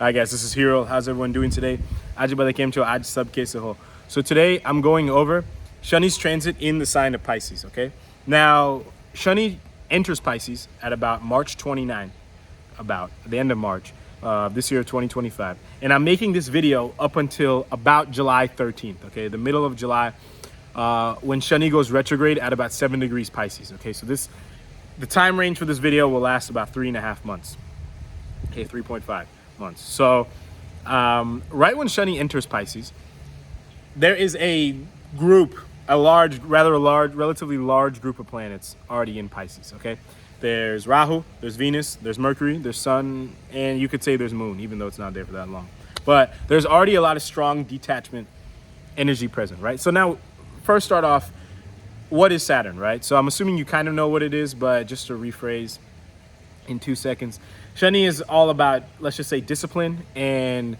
Hi guys, this is Hero. How's everyone doing today? Aaj bada kem cho aaj sab kaise ho. So today I'm going over Shani's transit in the sign of Pisces, okay? Now, Shani enters Pisces at about March 29, about the end of March this year, 2025. And I'm making this video up until about July 13th, okay? The middle of July, when Shani goes retrograde at about 7 degrees Pisces, okay? So the time range for this video will last about 3.5 months, okay? 3.5 months. So right when Shani enters Pisces, there is a group, relatively large group of planets already in Pisces, okay? There's Rahu, there's Venus, there's Mercury, there's Sun, and you could say there's Moon, even though it's not there for that long. But there's already a lot of strong detachment energy present, right? So now, first start off, what is Saturn, right? So I'm assuming you kind of know what it is, but just to rephrase in 2 seconds, Shani is all about, let's just say, discipline and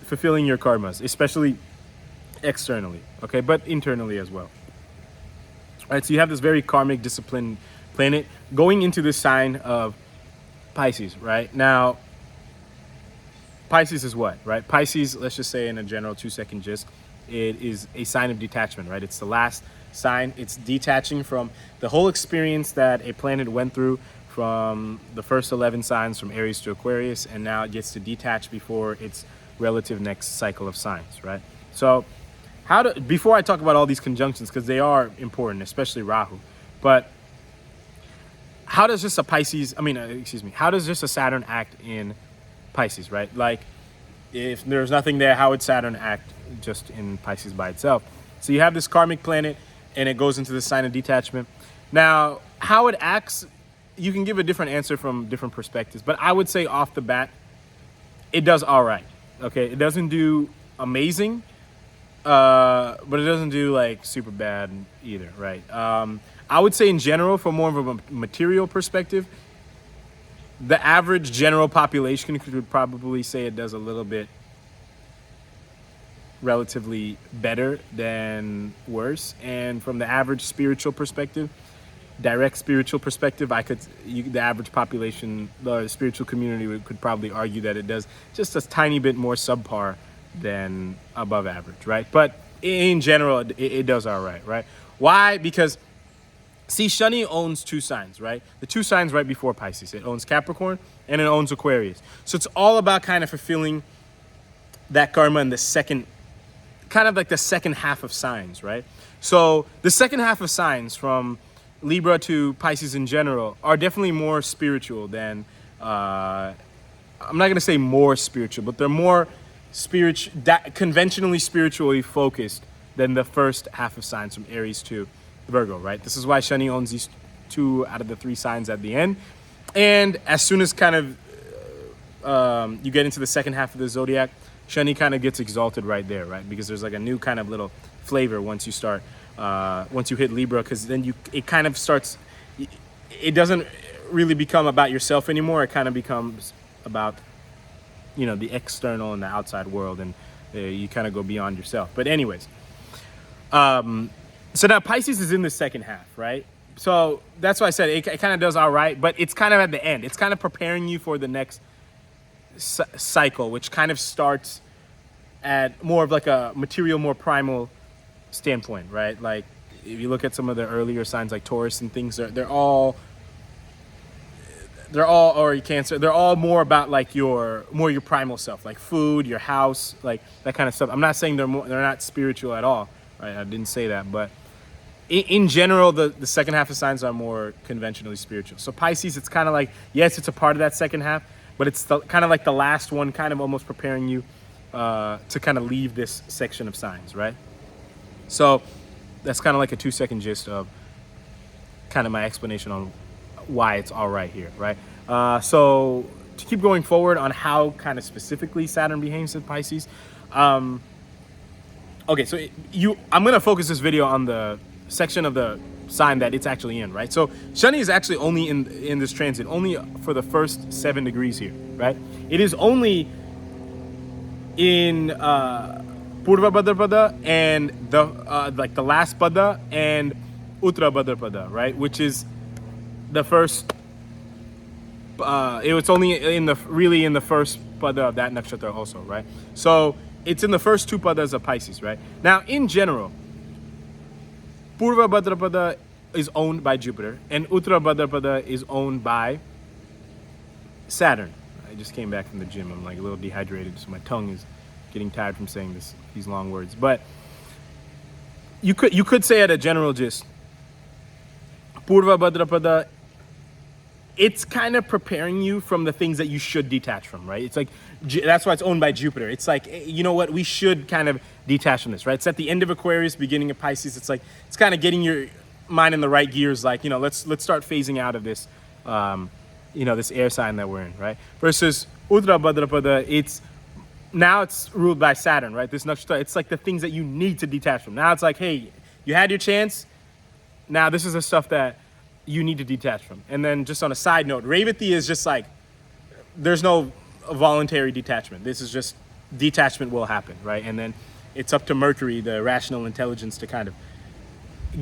fulfilling your karmas, especially externally, okay, but internally as well. All right, so you have this very karmic discipline planet going into this sign of Pisces, right? Now, Pisces is what, right? Pisces, let's just say in a general 2-second gist, it is a sign of detachment, right? It's the last sign. It's detaching from the whole experience that a planet went through from the first 11 signs from Aries to Aquarius, and now it gets to detach before its relative next cycle of signs, right? So before I talk about all these conjunctions, because they are important, especially Rahu, but how does just how does just a Saturn act in Pisces, right? Like, if there's nothing there, how would Saturn act just in Pisces by itself? So you have this karmic planet, and it goes into the sign of detachment. Now, how it acts, you can give a different answer from different perspectives, but I would say off the bat, it does all right, okay? It doesn't do amazing, but it doesn't do like super bad either, right? I would say in general, from more of a material perspective, the average general population could probably say it does a little bit relatively better than worse. And from the average spiritual perspective, direct spiritual perspective, the average population, the spiritual community could probably argue that it does just a tiny bit more subpar than above average, right? But in general, it does all right, right? Why? Because, see, Shani owns 2 signs, right? The 2 signs right before Pisces. It owns Capricorn and it owns Aquarius. So it's all about kind of fulfilling that karma in the second, kind of like the second half of signs, right? So the second half of signs from Libra to Pisces in general are definitely more spiritual than, I'm not going to say more spiritual, but they're more conventionally spiritually focused than the first half of signs from Aries to Virgo, right? This is why Shani owns these 2 out of the 3 signs at the end. And as soon as kind of you get into the second half of the zodiac, Shani kind of gets exalted right there, right? Because there's like a new kind of little flavor once you start, once you hit Libra, because then it kind of starts, it doesn't really become about yourself anymore. It kind of becomes about, you know, the external and the outside world, and you kind of go beyond yourself. But anyways, so now Pisces is in the second half, right? So that's why I said it kind of does all right, but it's kind of at the end. It's kind of preparing you for the next cycle, which kind of starts at more of like a material, more primal standpoint, right? Like, if you look at some of the earlier signs like Taurus and things, they're all or Cancer, they're all more about like your primal self, like food, your house, like that kind of stuff. I'm not saying they're not spiritual at all, right? I didn't say that, but in general, the second half of signs are more conventionally spiritual. So Pisces, it's kind of like, yes, it's a part of that second half, but it's kind of like the last one, kind of almost preparing you to kind of leave this section of signs, right? So that's kind of like a 2-second gist of kind of my explanation on why it's all right here, right? So to keep going forward on how kind of specifically Saturn behaves in Pisces, okay, so I'm going to focus this video on the section of the sign that it's actually in, right? So Shani is actually only in this transit, only for the first 7 degrees here, right? It is only in Purva Bhadrapada and like the last Pada and Uttara Bhadrapada, right? Which is the first, it was only in the first pada of that nakshatra also, right? So it's in the first 2 padas of Pisces, right? Now, in general, Purva Bhadrapada is owned by Jupiter, and Uttara Bhadrapada is owned by Saturn. I just came back from the gym. I'm like a little dehydrated, so my tongue is getting tired from saying these long words. But you could say at a general gist, Purva Bhadrapada, it's kind of preparing you from the things that you should detach from, right? It's like, that's why it's owned by Jupiter. It's like, you know what, we should kind of detach from this, right? It's at the end of Aquarius, beginning of Pisces. It's like, it's kind of getting your mind in the right gears, like, you know, let's start phasing out of this, you know, this air sign that we're in, right? Versus Uttara Bhadrapada, it's ruled by Saturn, right? This nakshatra, it's like the things that you need to detach from. Now it's like, hey, you had your chance. Now this is the stuff that you need to detach from. And then just on a side note, Revati is just like, there's no voluntary detachment. This is just, detachment will happen, right? And then it's up to Mercury, the rational intelligence, to kind of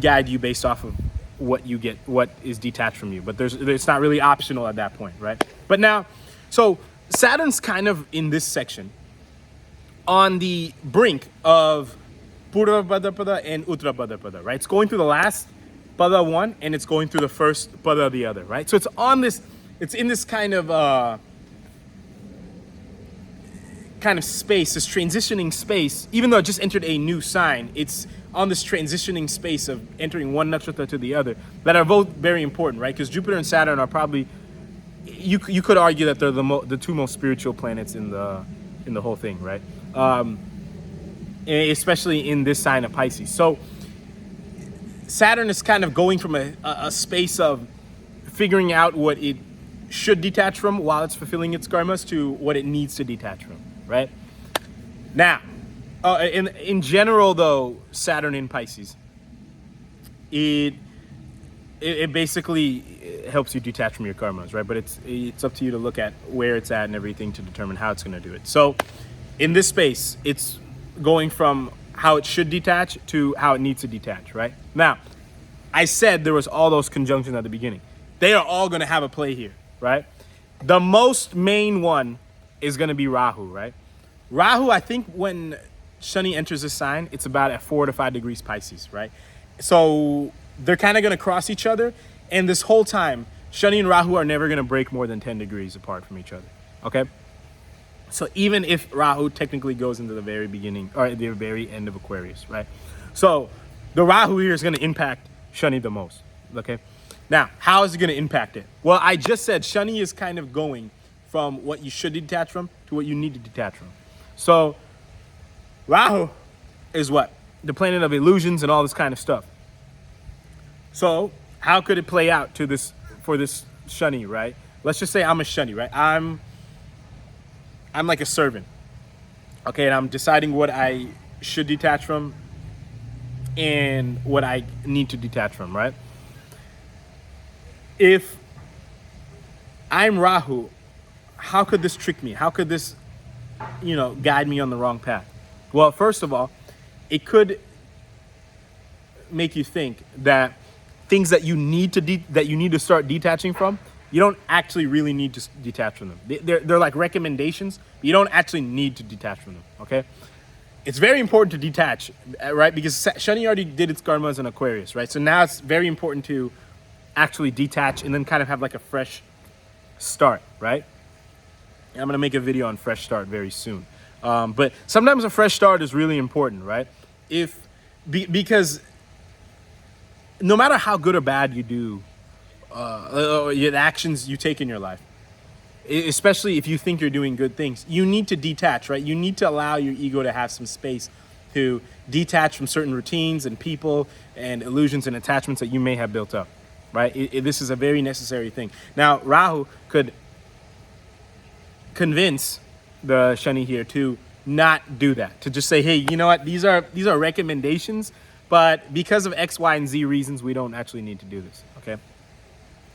guide you based off of what you get, what is detached from you. But it's not really optional at that point, right? But now, so Saturn's kind of in this section on the brink of Purva Bhadrapada and Uttara Bhadrapada, right? It's going through the last pada one, and it's going through the first pada of the other, right? So it's in this kind of space, this transitioning space. Even though it just entered a new sign, it's on this transitioning space of entering one nakshatra to the other that are both very important, right? Because Jupiter and Saturn are probably, you could argue that they're the 2 most spiritual planets in the whole thing, right? Especially in this sign of Pisces. So Saturn is kind of going from a space of figuring out what it should detach from while it's fulfilling its karmas to what it needs to detach from, right? Now, in general though, Saturn in Pisces, it basically helps you detach from your karmas, right? But it's up to you to look at where it's at and everything to determine how it's going to do it. So in this space, it's going from how it should detach to how it needs to detach, right? Now, I said there was all those conjunctions at the beginning. They are all going to have a play here, right? The most main one is going to be Rahu, right? Rahu, I think when Shani enters this sign, it's about at 4 to 5 degrees Pisces, right? So they're kind of going to cross each other. And this whole time, Shani and Rahu are never going to break more than 10 degrees apart from each other, okay? So even if Rahu technically goes into the very beginning or the very end of Aquarius, right? So the Rahu here is going to impact Shani the most, okay? Now, how is it going to impact it? Well, I just said Shani is kind of going from what you should detach from to what you need to detach from. So Rahu is what? The planet of illusions and all this kind of stuff. So how could it play out to this, for this Shani, right? Let's just say I'm a Shani, right? I'm like a servant, okay? And I'm deciding what I should detach from and what I need to detach from, right? If I'm Rahu, how could this trick me? How could this, guide me on the wrong path? Well, first of all, it could make you think that things that you need to start detaching from, you don't actually really need to detach from them. They're like recommendations. You don't actually need to detach from them, okay? It's very important to detach, right? Because Shani already did its karmas in Aquarius, right? So now it's very important to actually detach and then kind of have like a fresh start, right? And I'm going to make a video on fresh start very soon. But sometimes a fresh start is really important, right? Because no matter how good or bad you do, the actions you take in your life, especially if you think you're doing good things, you need to detach, right? You need to allow your ego to have some space to detach from certain routines and people and illusions and attachments that you may have built up, right? This is a very necessary thing. Now, Rahu could convince the Shani here to not do that, to just say, hey, you know what? These are recommendations, but because of X, Y, and Z reasons, we don't actually need to do this, okay?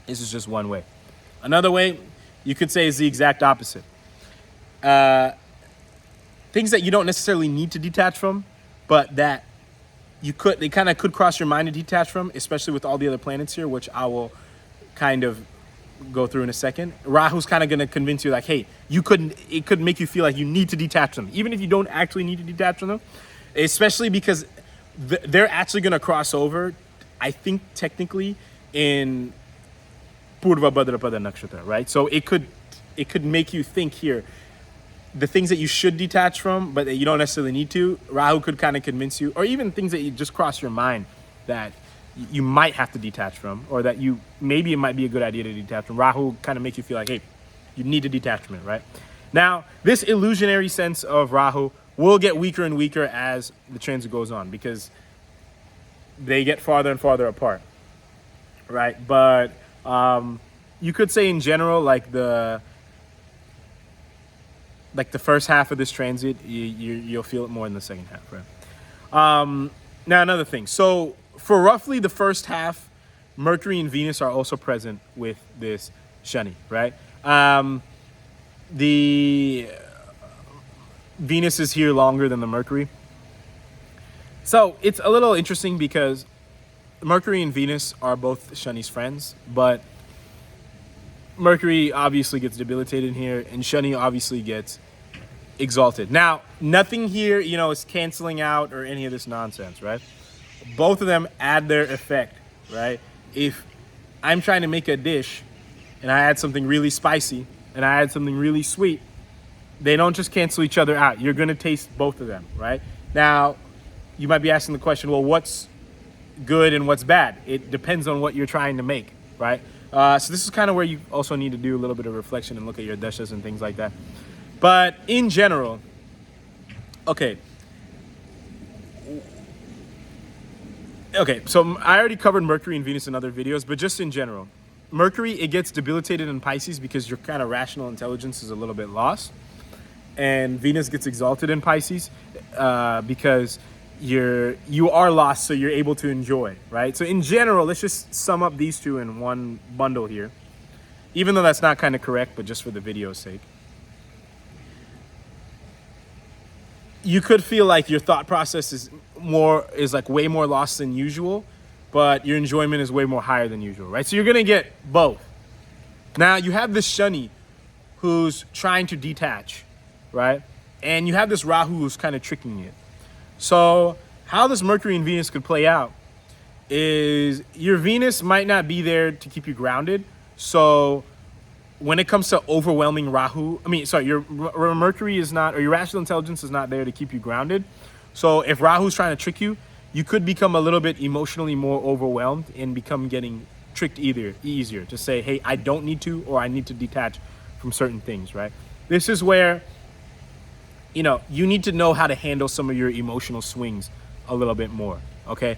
This is just one way. Another way you could say is the exact opposite. Things that you don't necessarily need to detach from, but that they kind of could cross your mind to detach from, especially with all the other planets here, which I will kind of go through in a second. Rahu's kind of going to convince you like, hey, it could make you feel like you need to detach them, even if you don't actually need to detach from them, especially because they're actually going to cross over, I think, technically in Purva Bhadrapada Nakshatra, right? So it could make you think here, the things that you should detach from, but that you don't necessarily need to, Rahu could kind of convince you, or even things that you just cross your mind that you might have to detach from, or that maybe it might be a good idea to detach from. Rahu kind of make you feel like, hey, you need a detachment, right? Now, this illusionary sense of Rahu will get weaker and weaker as the transit goes on, because they get farther and farther apart, right? But you could say in general, like the first half of this transit, you'll feel it more in the second half, right? Now, another thing. So for roughly the first half, Mercury and Venus are also present with this Shani, right? The Venus is here longer than the Mercury. So it's a little interesting because Mercury and Venus are both Shani's friends, but Mercury obviously gets debilitated here, and Shani obviously gets exalted. Now, nothing here, is canceling out or any of this nonsense, right? Both of them add their effect, right? If I'm trying to make a dish and I add something really spicy and I add something really sweet, they don't just cancel each other out. You're going to taste both of them, right? Now, you might be asking the question, well, what's good and what's bad? It depends on what you're trying to make, right? So this is kind of where you also need to do a little bit of reflection and look at your dashas and things like that. But in general, okay, so I already covered Mercury and Venus in other videos, but just in general, Mercury, it gets debilitated in Pisces because your kind of rational intelligence is a little bit lost. And Venus gets exalted in Pisces because you are lost, so you're able to enjoy, right? So in general, let's just sum up these two in one bundle here, even though that's not kind of correct, but just for the video's sake. You could feel like your thought process is like way more lost than usual, but your enjoyment is way more higher than usual, right? So you're gonna get both. Now you have this Shani who's trying to detach, right? And you have this Rahu who's kind of tricking it. So how this Mercury and Venus could play out is your Venus might not be there to keep you grounded. So when it comes to overwhelming your Mercury is not, or your rational intelligence is not there to keep you grounded. So if Rahu's trying to trick you, you could become a little bit emotionally more overwhelmed and become getting tricked easier to say, hey, I don't need to, or I need to detach from certain things, right? This is where, you need to know how to handle some of your emotional swings a little bit more, okay?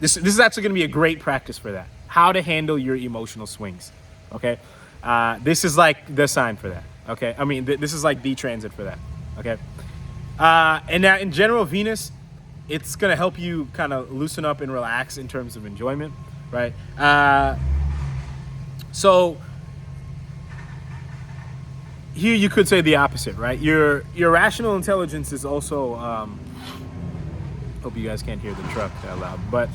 This is actually gonna be a great practice for that. How to handle your emotional swings, okay? This is like the sign for that, okay? I mean, this is like the transit for that, okay? And now in general, Venus, it's gonna help you kind of loosen up and relax in terms of enjoyment, right? So here you could say the opposite, right? Your rational intelligence is also, hope you guys can't hear the truck that loud, but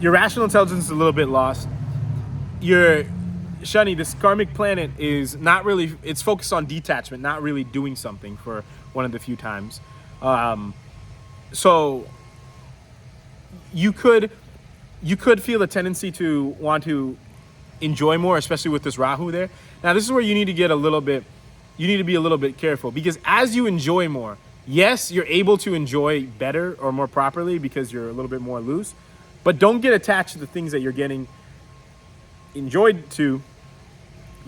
your rational intelligence is a little bit lost. Your Shani, this karmic planet, is not really, it's focused on detachment, not really doing something for one of the few times. So you could feel a tendency to want to enjoy more, especially with this Rahu there. Now, this is where you need to be a little bit careful, because as you enjoy more, yes, you're able to enjoy better or more properly because you're a little bit more loose, but don't get attached to the things that you're getting enjoyed to,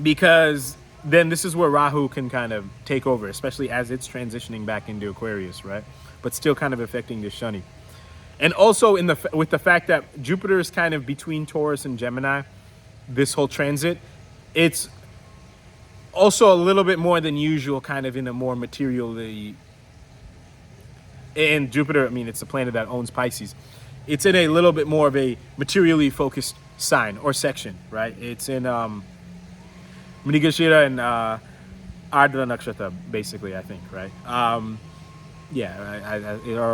because then this is where Rahu can kind of take over, especially as it's transitioning back into Aquarius, right? But still kind of affecting the Shani. And also with the fact that Jupiter is kind of between Taurus and Gemini, this whole transit, it's also a little bit more than usual, kind of in a more materially, and Jupiter, I mean, it's the planet that owns Pisces. It's in a little bit more of a materially focused sign or section, right? It's in Mrigashira and Ardra Nakshatra, basically, I think, right? Or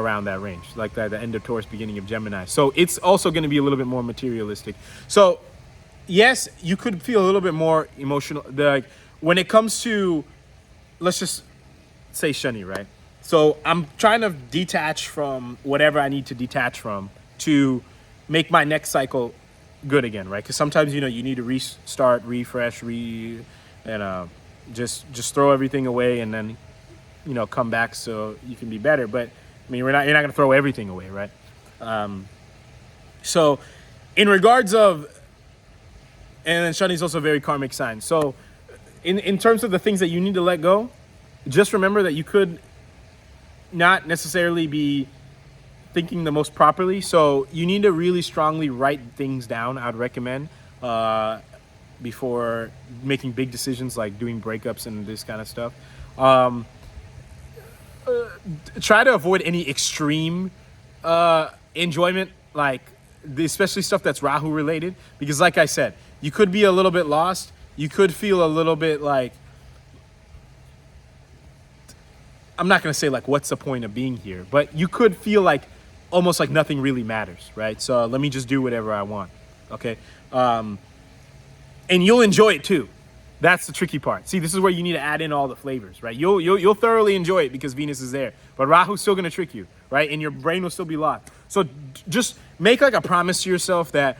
around that range, like the end of Taurus, beginning of Gemini. So it's also going to be a little bit more materialistic. So yes, you could feel a little bit more emotional. Like when it comes to, let's just say Shani, right? So I'm trying to detach from whatever I need to detach from to make my next cycle good again, right? Because sometimes, you know, you need to restart, refresh, and just throw everything away and then, you know, come back so you can be better. But I mean, you're not gonna throw everything away, right? So in regards of, and then Shani's also a very karmic sign. So in terms of the things that you need to let go, just remember that you could not necessarily be thinking the most properly. So you need to really strongly write things down. I'd recommend before making big decisions like doing breakups and this kind of stuff. Try to avoid any extreme enjoyment, like especially stuff that's Rahu related, because like I said, you could be a little bit lost. You could feel a little bit like, I'm not going to say like, what's the point of being here? But you could feel like almost like nothing really matters, right? So let me just do whatever I want, okay? And you'll enjoy it too. That's the tricky part. See, this is where you need to add in all the flavors, right? You'll thoroughly enjoy it because Venus is there. But Rahu's still going to trick you, right? And your brain will still be locked. So just make like a promise to yourself that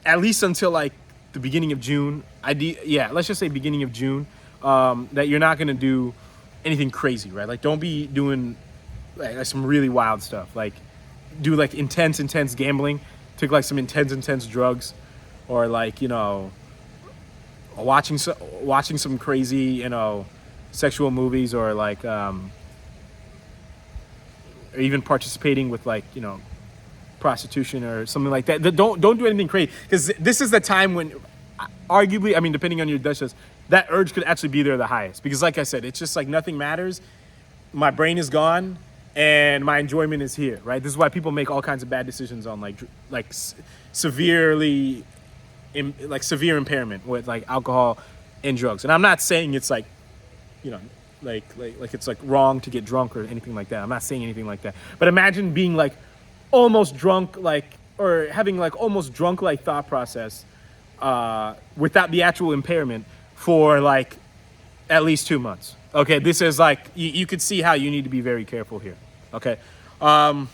at least until like the beginning of June, let's just say beginning of June, that you're not going to do anything crazy, right? Like don't be doing like some really wild stuff. Like do like intense gambling, take like some intense drugs, or like, you know, watching some crazy, you know, sexual movies, or like or even participating with like, you know, prostitution or something like that. Don't do anything crazy, because this is the time when arguably, I mean, depending on your dashas, that urge could actually be there the highest, because like I said, it's just like nothing matters. My brain is gone and my enjoyment is here, right? This is why people make all kinds of bad decisions on like severe impairment with like alcohol and drugs. And I'm not saying it's like, you know, like it's like wrong to get drunk or anything like that. I'm not saying anything like that. But imagine being like almost drunk, like, or having like almost drunk like thought process without the actual impairment for like at least 2 months. Okay, this is like, you could see how you need to be very careful here. Okay. So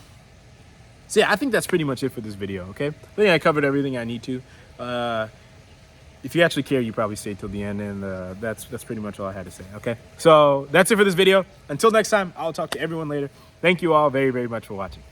yeah, I think that's pretty much it for this video. Okay, I think I covered everything I need to. If you actually care, you probably stayed till the end, and that's pretty much all I had to say. Okay, so that's it for this video. Until next time, I'll talk to everyone later. Thank you all very, very much for watching.